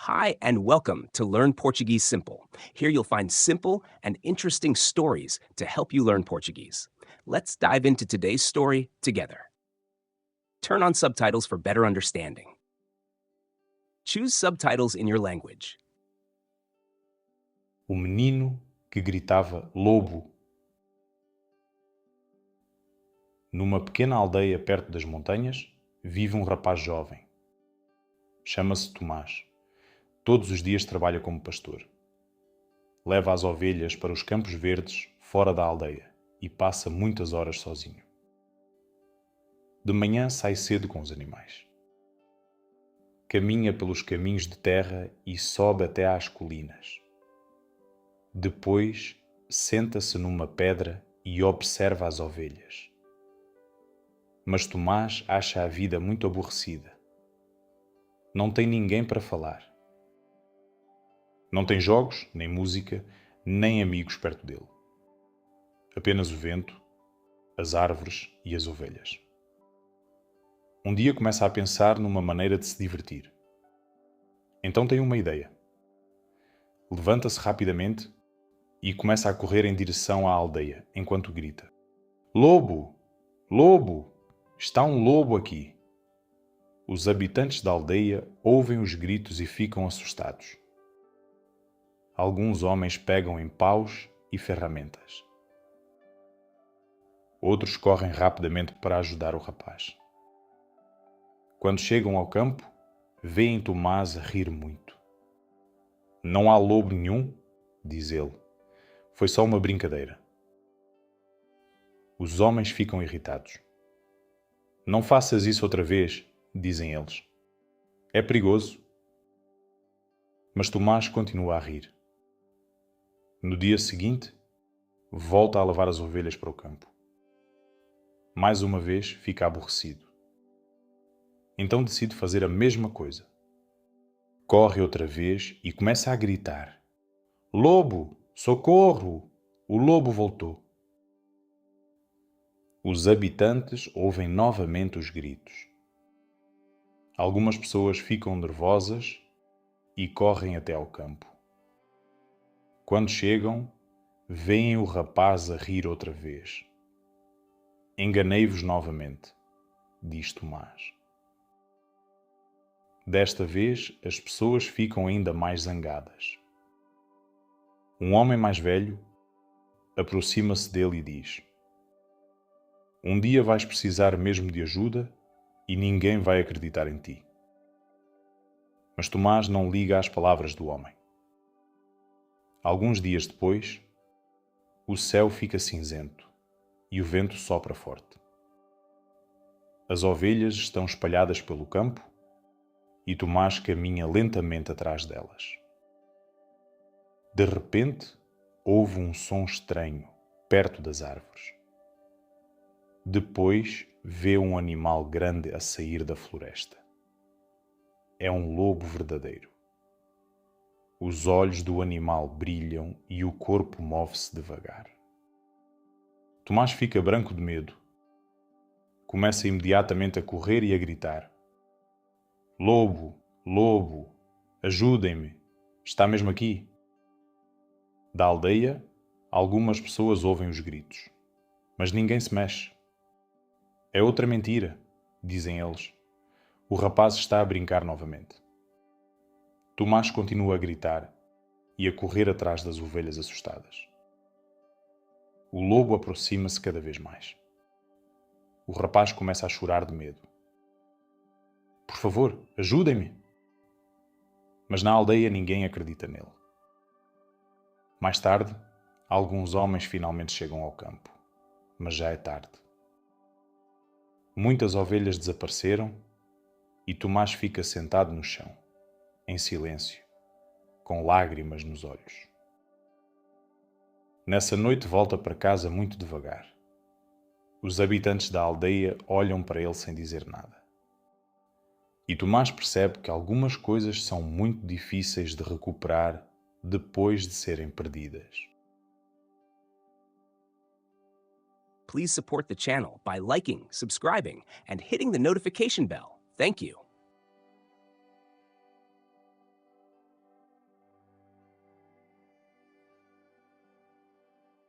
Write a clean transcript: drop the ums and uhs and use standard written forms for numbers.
Hi, and welcome to Learn Portuguese Simple. Here you'll find simple and interesting stories to help you learn Portuguese. Let's dive into today's story together. Turn on subtitles for better understanding. Choose subtitles in your language. O menino que gritava lobo. Numa pequena aldeia perto das montanhas, vive um rapaz jovem. Chama-se Tomás. Todos os dias trabalha como pastor. Leva as ovelhas para os campos verdes fora da aldeia e passa muitas horas sozinho. De manhã sai cedo com os animais. Caminha pelos caminhos de terra e sobe até às colinas. Depois, senta-se numa pedra e observa as ovelhas. Mas Tomás acha a vida muito aborrecida. Não tem ninguém para falar. Não tem jogos, nem música, nem amigos perto dele. Apenas o vento, as árvores e as ovelhas. Um dia começa a pensar numa maneira de se divertir. Então tem uma ideia. Levanta-se rapidamente e começa a correr em direção à aldeia, enquanto grita: "Lobo! Lobo! Está um lobo aqui!" Os habitantes da aldeia ouvem os gritos e ficam assustados. Alguns homens pegam em paus e ferramentas. Outros correm rapidamente para ajudar o rapaz. Quando chegam ao campo, veem Tomás a rir muito. "Não há lobo nenhum", diz ele. "Foi só uma brincadeira." Os homens ficam irritados. "Não faças isso outra vez", dizem eles. "É perigoso." Mas Tomás continua a rir. No dia seguinte, volta a levar as ovelhas para o campo. Mais uma vez fica aborrecido. Então decide fazer a mesma coisa. Corre outra vez e começa a gritar: "Lobo! Socorro! O lobo voltou!" Os habitantes ouvem novamente os gritos. Algumas pessoas ficam nervosas e correm até ao campo. Quando chegam, veem o rapaz a rir outra vez. "Enganei-vos novamente", diz Tomás. Desta vez, as pessoas ficam ainda mais zangadas. Um homem mais velho aproxima-se dele e diz: "Um dia vais precisar mesmo de ajuda e ninguém vai acreditar em ti." Mas Tomás não liga às palavras do homem. Alguns dias depois, o céu fica cinzento e o vento sopra forte. As ovelhas estão espalhadas pelo campo e Tomás caminha lentamente atrás delas. De repente, ouve um som estranho perto das árvores. Depois, vê um animal grande a sair da floresta. É um lobo verdadeiro. Os olhos do animal brilham e o corpo move-se devagar. Tomás fica branco de medo. Começa imediatamente a correr e a gritar: "Lobo! Lobo! Ajudem-me! Está mesmo aqui!" Da aldeia, algumas pessoas ouvem os gritos, mas ninguém se mexe. "É outra mentira", dizem eles. "O rapaz está a brincar novamente." Tomás continua a gritar e a correr atrás das ovelhas assustadas. O lobo aproxima-se cada vez mais. O rapaz começa a chorar de medo. "Por favor, ajudem-me!" Mas na aldeia ninguém acredita nele. Mais tarde, alguns homens finalmente chegam ao campo, mas já é tarde. Muitas ovelhas desapareceram e Tomás fica sentado no chão, em silêncio, com lágrimas nos olhos. Nessa noite volta para casa muito devagar. Os habitantes da aldeia olham para ele sem dizer nada. E Tomás percebe que algumas coisas são muito difíceis de recuperar depois de serem perdidas. Please support the channel by liking, subscribing, and hitting the notification bell. Thank you.